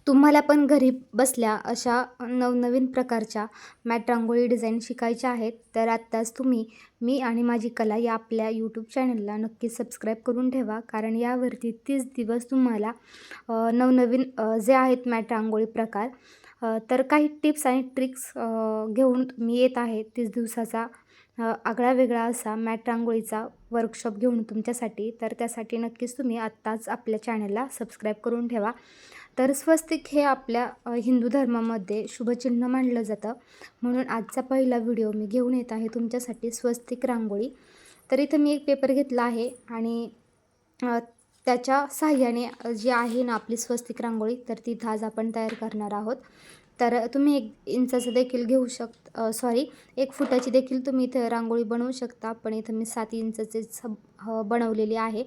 तुम्हाला पण घरी बसल्या अशा नवनवीन प्रकारच्या मॅट रांगोळी डिझाईन शिकायच्या आहेत तर आत्ताच तुम्ही मी आणि माझी कला या आपल्या यूट्यूब चॅनलला नक्की सबस्क्राईब करून ठेवा, कारण यावरती 30 दिवस तुम्हाला नवनवीन जे आहेत मॅट रांगोळी प्रकार तर काही टिप्स आणि ट्रिक्स घेऊन मी येत आहे. 30 दिवसाचा आगळा वेगळा असा मॅट रांगोळीचा वर्कशॉप घेऊन तुमच्यासाठी. तर त्यासाठी नक्कीच तुम्ही आत्ताच आपल्या चॅनलला सबस्क्राईब करून ठेवा. तर स्वस्तिक हे आपल्या हिंदू धर्मामध्ये शुभचिन्ह मानलं जातं, म्हणून आजचा पहिला व्हिडिओ मी घेऊन येत आहे तुमच्यासाठी स्वस्तिक रांगोळी. तर इथं मी एक पेपर घेतला आहे आणि त्याच्या साहाय्याने जी आहे ना आपली स्वस्तिक रांगोळी, तर ती इथं आज आपण तयार करणार आहोत. तर तुम्ही 1 इंचाचं देखील घेऊ सॉरी 1 फुटाची देखील तुम्ही इथं रांगोळी बनवू शकता, पण इथं मी 7 इंचाचीच बनवलेली आहे.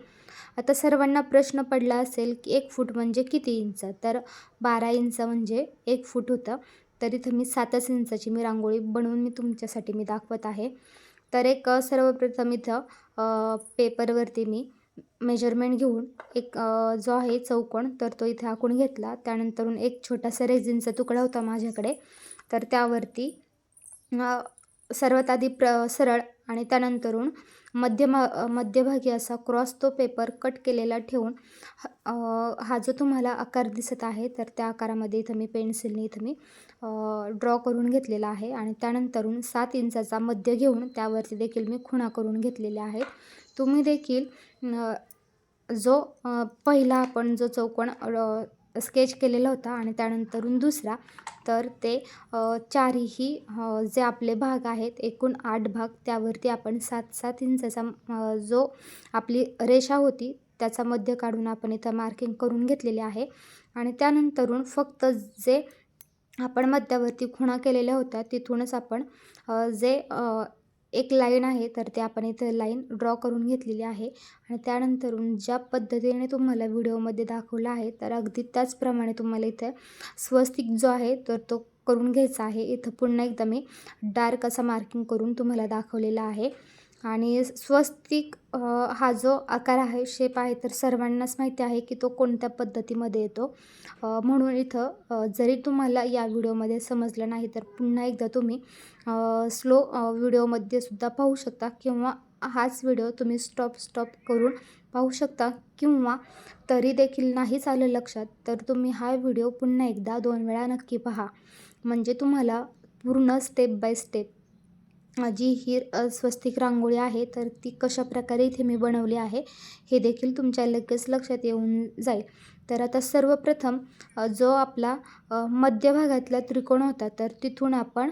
आता सर्वांना प्रश्न पडला असेल की 1 फूट म्हणजे किती इंच? तर 12 इंच म्हणजे 1 फूट होतं. तर इथं मी 7च इंचाची रांगोळी बनवून तुमच्यासाठी दाखवत आहे. तर सर्वप्रथम इथं पेपरवरती मी मेजरमेंट घेऊन एक जो आहे चौकोन तर तो इथे आखून घेतला. त्यानंतरून एक छोटासा रेझिनचा तुकडा होता माझ्याकडे, तर त्यावरती सर्वात आधी सरळ आणि त्यानंतरून मध्यभागी असा क्रॉस तो पेपर कट केलेला ठेवून हा जो तुम्हाला आकार दिसत आहे तर त्या आकारामध्ये इथं मी पेन्सिलने ड्रॉ करून घेतलेला आहे. आणि त्यानंतरून 7 इंचाचा मध्य घेऊन त्यावरती देखील मी खुणा करून घेतलेल्या आहेत. तुम्ही देखील जो पहिला आपण जो चौकोन स्केच केलेला होता आणि त्यानंतरून दुसरा, तर ते चारही जे आपले भाग आहेत एकूण 8 भाग, त्यावरती आपण 7-7 इंचाचा जो आपली रेषा होती त्याचा मध्य काढून आपण इथं मार्किंग करून घेतलेले आहे. आणि त्यानंतरून फक्त जे आपण मध्यावरती खुणा केलेल्या होत्या तिथूनच आपण जे एक लाईन आहे तर ते आपण इथे लाईन ड्रॉ करून घेतलेली आहे. आणि त्यानंतरून ज्या पद्धतीने तुम्हाला व्हिडिओमध्ये दाखवलं आहे तर अगदी त्याचप्रमाणे तुम्हाला इथे स्वस्तिक जो आहे तर तो करून घ्यायचा आहे. इथं पुन्हा एकदा मी डार्क असा मार्किंग करून तुम्हाला दाखवलेला आहे. आणि स्वस्तिक हा जो आकार आहे, शेप आहे, तर सर्वांनाच माहिती आहे की तो कोणत्या पद्धतीमध्ये येतो. म्हणून इथं जरी तुम्हाला या व्हिडिओमध्ये समजलं नाही तर पुन्हा एकदा तुम्ही स्लो व्हिडिओमध्ये सुद्धा पाहू शकता, किंवा हाच व्हिडिओ तुम्ही स्टॉप करून पाहू शकता, किंवा तरी देखील नाहीच आलं लक्षात तर तुम्ही हा व्हिडिओ पुन्हा एकदा 2 वेळा नक्की पहा. म्हणजे तुम्हाला पूर्ण स्टेप बाय स्टेप जी ही स्वस्तिक रांगोळी आहे तर ती कशाप्रकारे इथे मी बनवली आहे हे देखील तुमच्या लगेच लक्षात येऊन जाईल. तर आता सर्वप्रथम जो आपला मध्यभागातला त्रिकोण होता तर तिथून आपण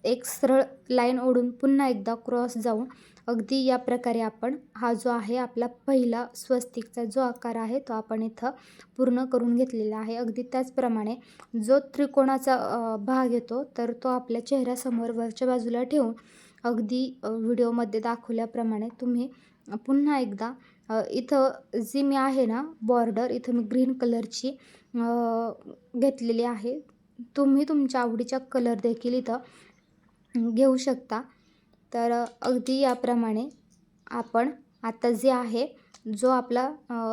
एक सरळ लाईन ओढून पुन्हा एकदा क्रॉस जाऊन अगदी या प्रकारे आपण हा जो आहे आपला पहिला स्वस्तिकचा जो आकार आहे तो आपण इथं पूर्ण करून घेतलेला आहे. अगदी त्याचप्रमाणे जो त्रिकोणाचा भाग येतो तर तो आपल्या चेहऱ्यासमोर वरच्या बाजूला ठेवून अगदी व्हिडिओमध्ये दाखवल्याप्रमाणे तुम्ही पुन्हा एकदा इथं जी मी आहे ना बॉर्डर इथं मी ग्रीन कलरची घेतलेली आहे. तुम्ही तुमच्या आवडीचा कलर देखील इथं घेऊ शकता. तर अगदी याप्रमाणे आपण आता जे आहे जो आपला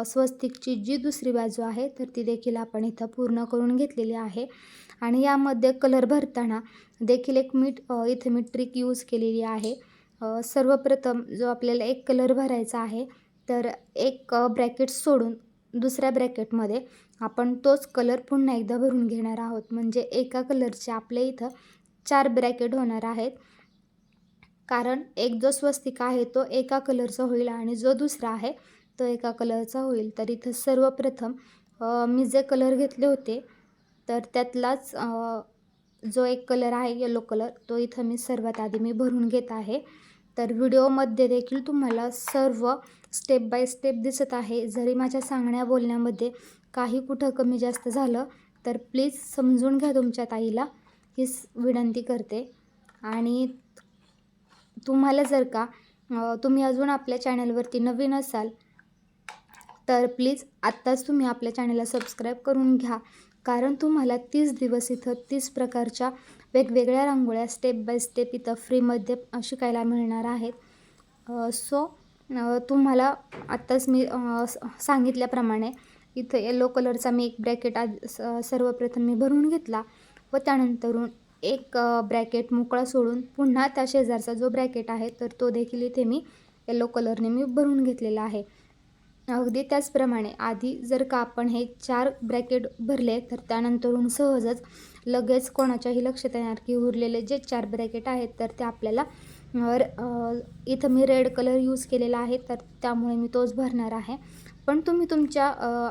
स्वस्तिकची जी दुसरी बाजू आहे तर ती देखील आपण इथं पूर्ण करून घेतलेली आहे. आणि यामध्ये कलर भरताना देखील इथे मी ट्रिक यूज केलेली आहे. सर्वप्रथम जो आपल्याला एक कलर भरायचा आहे तर एक ब्रॅकेट सोडून दुसऱ्या ब्रॅकेटमध्ये आपण तोच कलर पुन्हा एकदा भरून घेणार आहोत. म्हणजे एका कलरचे आपल्या इथं 4 ब्रॅकेट होणार आहेत, कारण एक जो स्वस्तिक आहे तो एका कलरचा होईल आणि जो दुसरा आहे तो एका कलरचा होईल. तर इथं सर्वप्रथम मी जे कलर घेतले होते तर त्यातलाच जो एक कलर आहे येलो कलर तो इथं मी सर्वात आधी भरून घेत आहे. तर व्हिडिओमध्ये देखील तुम्हाला सर्व स्टेप बाय स्टेप दिसत आहे. जरी माझ्या सांगण्या बोलण्यामध्ये काही कुठं कमी जास्त झालं तर प्लीज समजून घ्या, तुमच्या ताईला हीच विनंती करते. आणि तुम्हाला जर का तुम्ही अजून आपल्या चॅनलवरती नवीन असाल तर प्लीज आत्ताच तुम्ही आपल्या चॅनलला सबस्क्राईब करून घ्या, कारण तुम्हाला 30 दिवस इथं 30 प्रकारच्या वेगवेगळ्या रांगोळ्या स्टेप बाय स्टेप इथं फ्रीमध्ये शिकायला मिळणार आहेत. सो तुम्हाला आत्ताच मी सांगितल्याप्रमाणे इथं येलो कलरचा मी एक ब्रॅकेट सर्वप्रथम मी भरून घेतला व त्यानंतरून एक ब्रॅकेट मोकळा सोडून पुन्हा त्या शेजारचा जो ब्रॅकेट आहे तर तो देखील इथे मी येलो कलरने मी भरून घेतलेला आहे. अगदी त्याचप्रमाणे आधी जर का आपण हे 4 ब्रॅकेट भरले तर त्यानंतरून सहजच लगेच कोणाच्याही लक्षात येणार की उरलेले जे 4 ब्रॅकेट आहेत तर ते आपल्याला इथं मी रेड कलर यूज केलेला आहे तर त्यामुळे मी तोच भरणार आहे. पण तुम्ही तुमच्या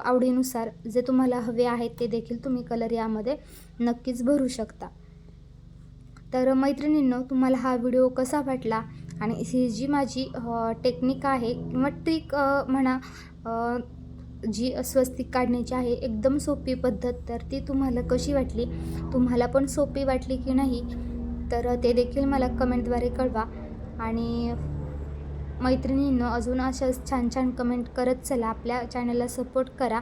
आवडीनुसार जे तुम्हाला हवे आहेत ते देखील तुम्ही कलर यामध्ये नक्कीच भरू शकता. तर मैत्रिणींनो, तुम्हाला हा व्हिडिओ कसा वाटला आणि ही जी माझी टेक्निक आहे किंवा ट्रिक म्हणा, जी स्वस्तिक काढण्याची आहे एकदम सोपी पद्धत, तर ती तुम्हाला कशी वाटली, तुम्हाला पण सोपी वाटली की नाही, तर ते देखील मला कमेंटद्वारे कळवा. आणि मैत्रिणींनो, अजून अशाच छान छान कमेंट करत चला, आपल्या चॅनलला सपोर्ट करा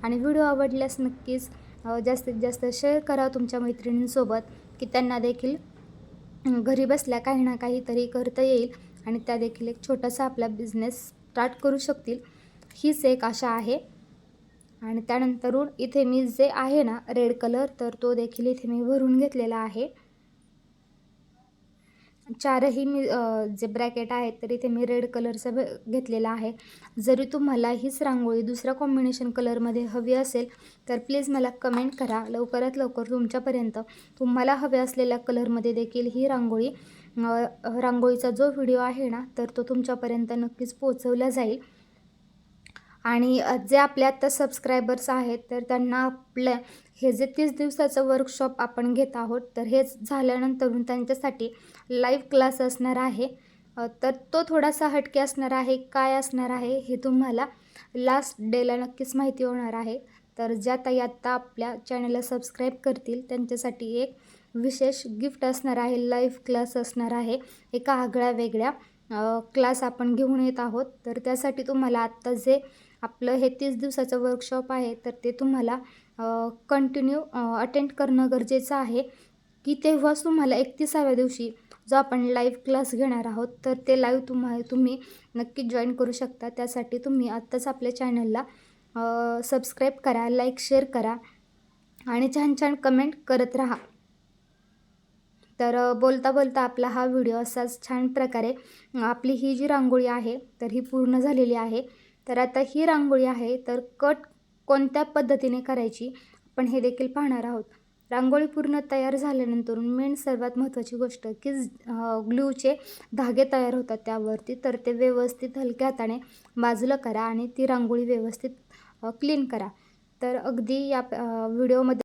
आणि व्हिडिओ आवडल्यास नक्कीच जास्तीत जास्त शेअर करा तुमच्या मैत्रिणींसोबत की त्यांना देखील घरी बसल्या काही ना काहीतरी करता येईल आणि त्या देखील एक छोटासा आपला बिझनेस स्टार्ट करू शकतील, हीच एक आशा आहे. आणि त्यानंतरून इथे मी जे आहे ना रेड कलर, तर तो देखील इथे मी भरून घेतलेला आहे. 4ही मी जे ब्रॅकेट आहेत तर इथे मी रेड कलरचं घेतलेला आहे. जरी तुम्हाला हीच रांगोळी दुसऱ्या कॉम्बिनेशन कलरमध्ये हवी असेल तर प्लीज मला कमेंट करा. लवकरात लवकर तुमच्यापर्यंत तुम्हाला हव्या असलेल्या कलरमध्ये देखील ही रांगोळीचा जो व्हिडिओ आहे ना तर तो तुमच्यापर्यंत नक्कीच पोहोचवला जाईल. आणि जे आपले आत्ता सबस्क्रायबर्स आहेत तर त्यांना आपल्या हे जे 30 दिवसाचं वर्कशॉप आपण घेत आहोत तर हेच झाल्यानंतरून त्यांच्यासाठी लाईव्ह क्लास असणार आहे. तर तो थोडासा हटके असणार आहे. काय असणार आहे हे तुम्हाला लास्ट डेला नक्कीच माहिती होणार आहे. तर ज्या ताई आत्ता आपल्या चॅनलला सबस्क्राईब करतील त्यांच्यासाठी एक विशेष गिफ्ट असणार आहे. लाईव्ह क्लास असणार आहे. एका आगळ्या वेगळ्या क्लास आपण घेऊन येत आहोत. तर त्यासाठी तुम्हाला आत्ता जे आपलं हे 30 दिवसाचं वर्कशॉप आहे तर ते तुम्हाला कंटिन्यू अटेंड करणं गरजेचं आहे की तेव्हाच तुम्हाला 31व्या दिवशी जो आपण लाईव्ह क्लास घेणार आहोत तर ते लाईव्ह तुम्ही नक्की जॉईन करू शकता. त्यासाठी तुम्ही आत्ताच आपल्या चॅनलला सबस्क्राईब करा, लाईक, शेअर करा आणि छान छान कमेंट करत राहा. तर बोलता बोलता आपला हा व्हिडिओ असाच छान प्रकारे आपली ही जी रांगोळी आहे तर ही पूर्ण झालेली आहे. तर आता ही रांगोळी आहे तर कट कोणत्या पद्धतीने करायची आपण हे देखील पाहणार आहोत. रांगोळी पूर्ण तयार झाल्यानंतर मेन सर्वात महत्त्वाची गोष्ट की ग्लूचे धागे तयार होतात त्यावरती, तर ते व्यवस्थित हलक्या हाताने बाजूला करा आणि ती रांगोळी व्यवस्थित क्लीन करा. तर अगदी या व्हिडिओमध्ये